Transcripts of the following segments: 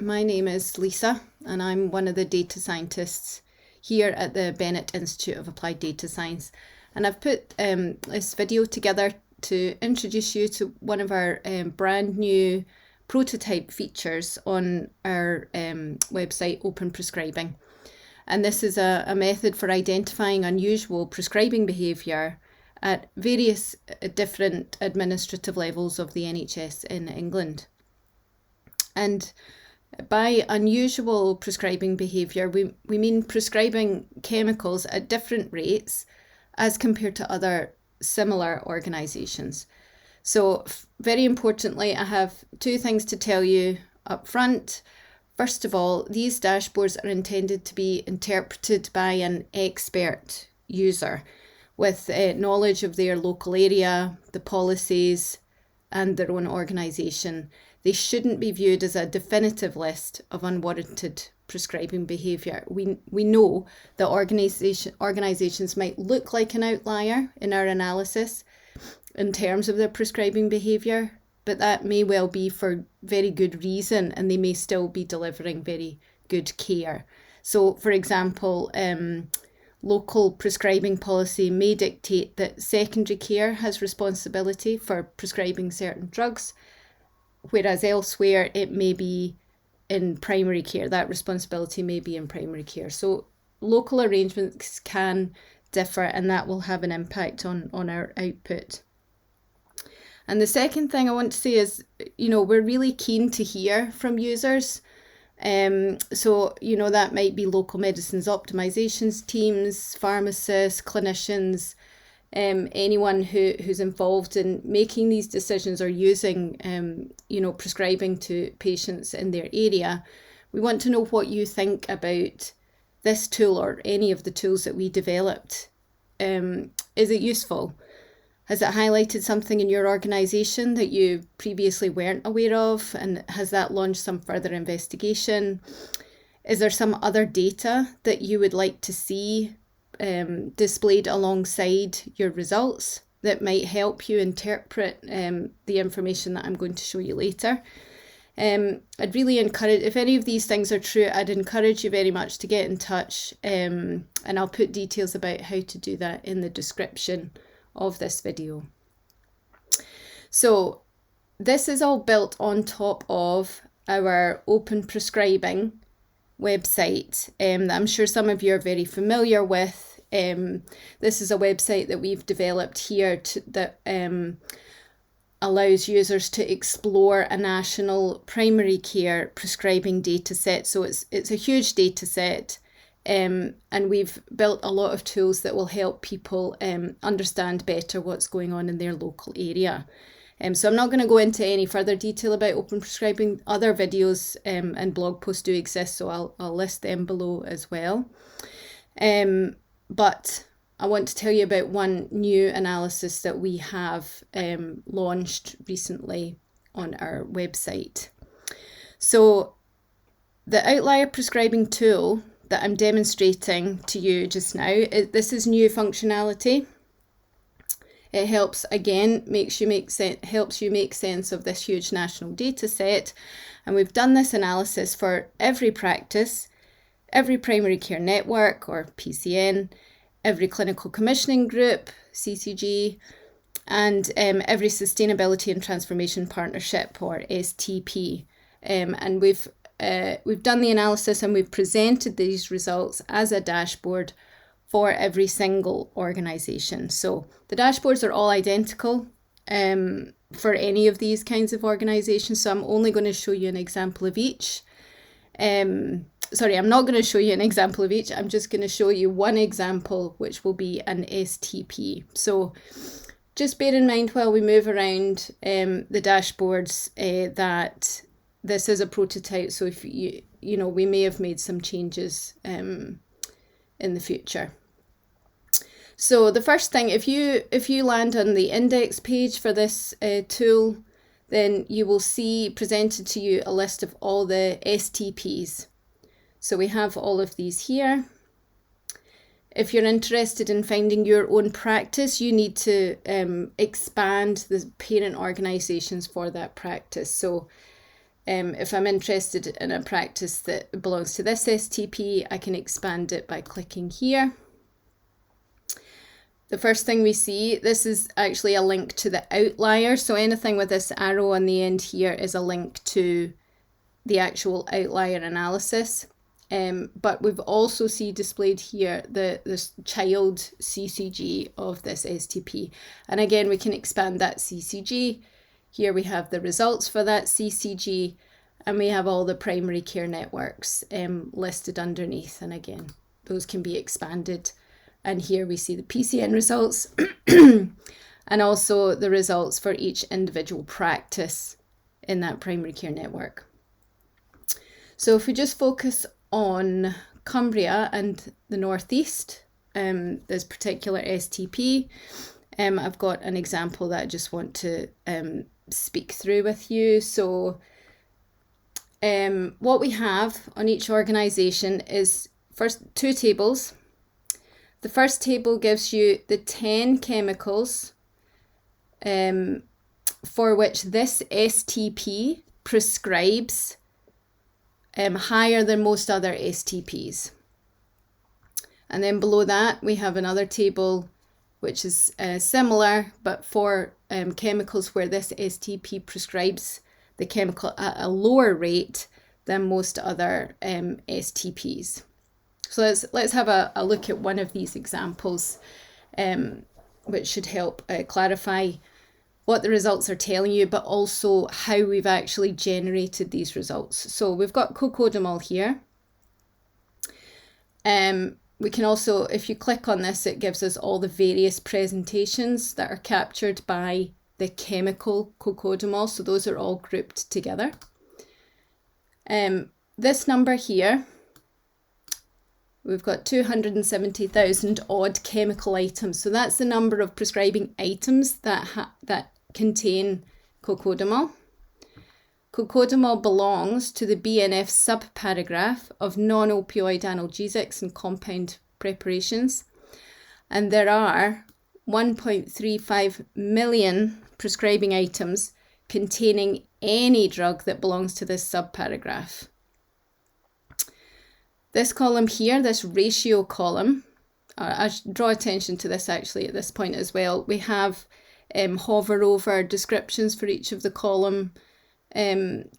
My name is Lisa and I'm one of the data scientists here at the Bennett Institute of Applied Data Science, and I've put this video together to introduce you to one of our brand new prototype features on our website, Open Prescribing. And this is a method for identifying unusual prescribing behaviour at various different administrative levels of the NHS in England. And by unusual prescribing behaviour, we mean prescribing chemicals at different rates as compared to other similar organisations. So very importantly, I have two things to tell you up front. First of all, these dashboards are intended to be interpreted by an expert user with knowledge of their local area, the policies and their own organisation. They shouldn't be viewed as a definitive list of unwarranted prescribing behaviour. We know that organisations might look like an outlier in our analysis in terms of their prescribing behaviour, but that may well be for very good reason, and they may still be delivering very good care. So, for example, local prescribing policy may dictate that secondary care has responsibility for prescribing certain drugs, whereas elsewhere it may be in primary care. That responsibility may be in primary care. So local arrangements can differ, and that will have an impact on our output. And the second thing I want to say is, we're really keen to hear from users. So, that might be local medicines optimizations teams, pharmacists, clinicians, anyone who's involved in making these decisions or using, prescribing to patients in their area. We want to know what you think about this tool or any of the tools that we developed. Is it useful? Has it highlighted something in your organisation that you previously weren't aware of? And has that launched some further investigation? Is there some other data that you would like to see displayed alongside your results that might help you interpret the information that I'm going to show you later? I'd really encourage, if any of these things are true, I'd encourage you very much to get in touch, and I'll put details about how to do that in the description of this video. So this is all built on top of our Open Prescribing website that I'm sure some of you are very familiar with. This is a website that we've developed here that allows users to explore a national primary care prescribing data set. So it's a huge data set, and we've built a lot of tools that will help people understand better what's going on in their local area. So I'm not going to go into any further detail about Open Prescribing. Other videos and blog posts do exist, so I'll list them below as well. But I want to tell you about one new analysis that we have launched recently on our website. So the outlier prescribing tool that I'm demonstrating to you just now, this is new functionality. It helps, again, helps you make sense of this huge national data set. And we've done this analysis for every practice, every primary care network or PCN, every clinical commissioning group, CCG, and every sustainability and transformation partnership or STP. And we've done the analysis and we've presented these results as a dashboard for every single organisation. So the dashboards are all identical for any of these kinds of organisations. So I'm only going to show you an example of each. I'm not going to show you an example of each. I'm just going to show you one example, which will be an STP. So just bear in mind while we move around the dashboards that this is a prototype. So if we may have made some changes in the future. So the first thing, if you land on the index page for this tool, then you will see presented to you a list of all the STPs. So we have all of these here. If you're interested in finding your own practice, you need to expand the parent organisations for that practice. So If I'm interested in a practice that belongs to this STP, I can expand it by clicking here. The first thing we see, this is actually a link to the outlier. So anything with this arrow on the end here is a link to the actual outlier analysis. But we've also see displayed here this child CCG of this STP. And again, we can expand that CCG. Here we have the results for that CCG, and we have all the primary care networks listed underneath. And again, those can be expanded. And here we see the PCN results and also the results for each individual practice in that primary care network. So if we just focus on Cumbria and the Northeast, this particular STP, I've got an example that I just want to speak through with you. So what we have on each organisation is first 2 tables. The first table gives you the 10 chemicals for which this STP prescribes higher than most other STPs. And then below that, we have another table which is similar, but for chemicals where this STP prescribes the chemical at a lower rate than most other STPs. So let's have a look at one of these examples, which should help clarify what the results are telling you, but also how we've actually generated these results. So we've got cocodamol here. We can also, if you click on this, it gives us all the various presentations that are captured by the chemical cocodamol. So those are all grouped together. This number here, we've got 270,000 odd chemical items. So that's the number of prescribing items that contain cocodamol. Cocodamol belongs to the BNF subparagraph of non-opioid analgesics and compound preparations. And there are 1.35 million prescribing items containing any drug that belongs to this subparagraph. This column here, this ratio column, I should draw attention to this actually at this point as well. We have hover over descriptions for each of the column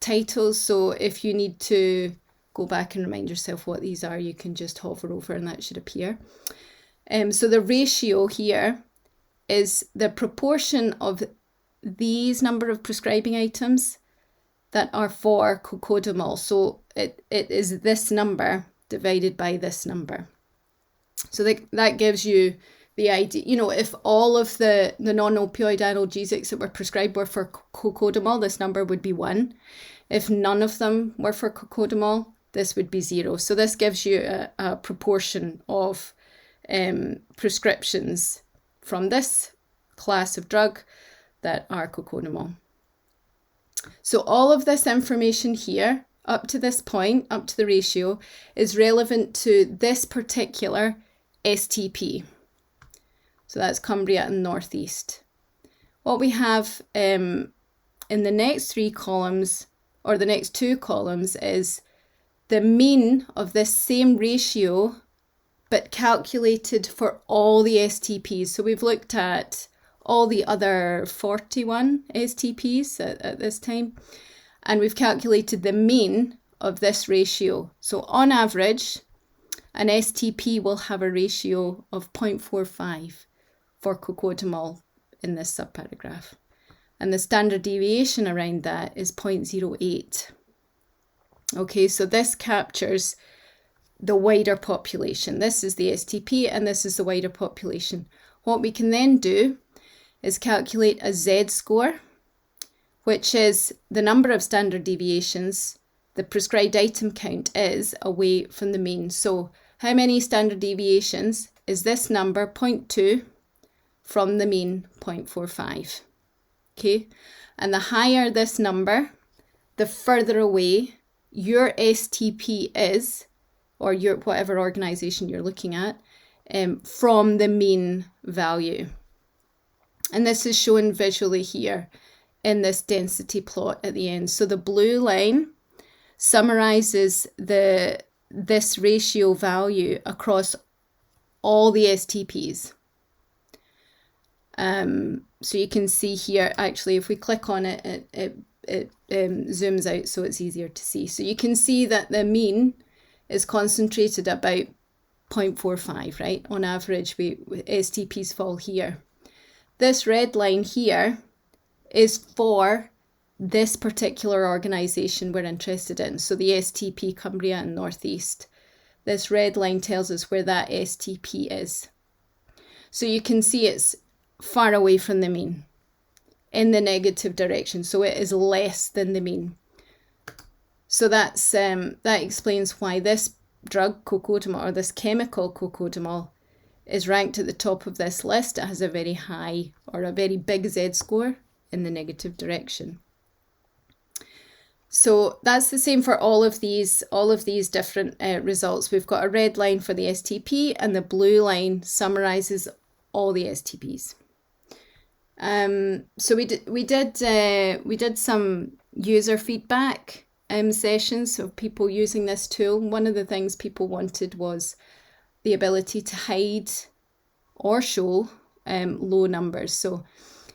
titles. So if you need to go back and remind yourself what these are, you can just hover over and that should appear. So the ratio here is the proportion of these number of prescribing items that are for cocodamol. So it is this number divided by this number. So that gives you the idea, you know, if all of the non-opioid analgesics that were prescribed were for cocodamol, this number would be 1. If none of them were for cocodamol, this would be 0. So this gives you a proportion of prescriptions from this class of drug that are cocodamol. So all of this information here, up to this point, up to the ratio, is relevant to this particular STP. So that's Cumbria and Northeast. What we have in the next 3 columns, or the next 2 columns, is the mean of this same ratio, but calculated for all the STPs. So we've looked at all the other 41 STPs at this time, and we've calculated the mean of this ratio. So on average, an STP will have a ratio of 0.45 for cocodamol in this subparagraph. And the standard deviation around that is 0.08. Okay, so this captures the wider population. This is the STP and this is the wider population. What we can then do is calculate a Z-score, which is the number of standard deviations the prescribed item count is away from the mean. So how many standard deviations is this number 0.2 from the mean 0.45? Okay, and the higher this number, the further away your STP is, or your whatever organisation you're looking at, from the mean value. And this is shown visually here in this density plot at the end. So the blue line summarizes this ratio value across all the STPs. So you can see here, actually, if we click on it, it zooms out so it's easier to see. So you can see that the mean is concentrated about 0.45, right? On average, STPs fall here. This red line here is for this particular organisation we're interested in. So the STP Cumbria and North East. This red line tells us where that STP is. So you can see it's far away from the mean in the negative direction. So it is less than the mean. So that explains why this drug, cocodamol, or this chemical cocodamol, is ranked at the top of this list. It has a very high or a very big Z-score in the negative direction. So that's the same for all of these different results. We've got a red line for the STP, and the blue line summarizes all the STPs. So we did some user feedback sessions of people using this tool. One of the things people wanted was the ability to hide or show low numbers. So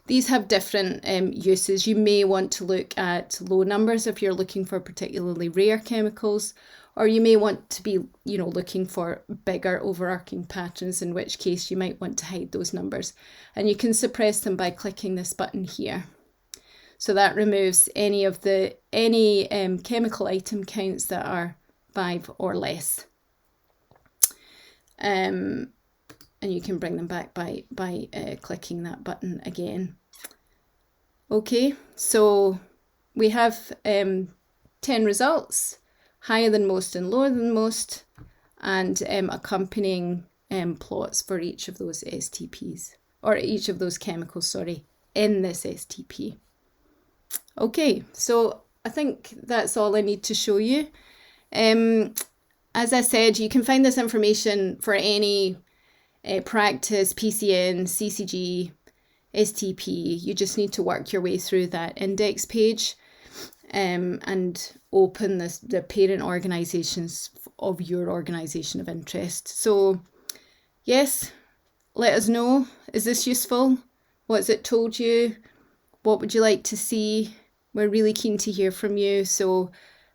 these have different uses. You may want to look at low numbers if you're looking for particularly rare chemicals, or you may want to be, looking for bigger overarching patterns, in which case you might want to hide those numbers. And you can suppress them by clicking this button here. So that removes any chemical item counts that are 5 or less. And you can bring them back by clicking that button again. Okay, so we have 10 results, higher than most and lower than most, and accompanying plots for each of those STPs, or each of those chemicals, in this STP. Okay, so I think that's all I need to show you. As I said, you can find this information for any practice, PCN, CCG, STP. You just need to work your way through that index page and open the parent organisations of your organisation of interest. So yes, let us know. Is this useful? What's it told you? What would you like to see? We're really keen to hear from you. So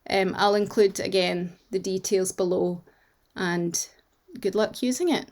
I'll include, again, the details below, and good luck using it.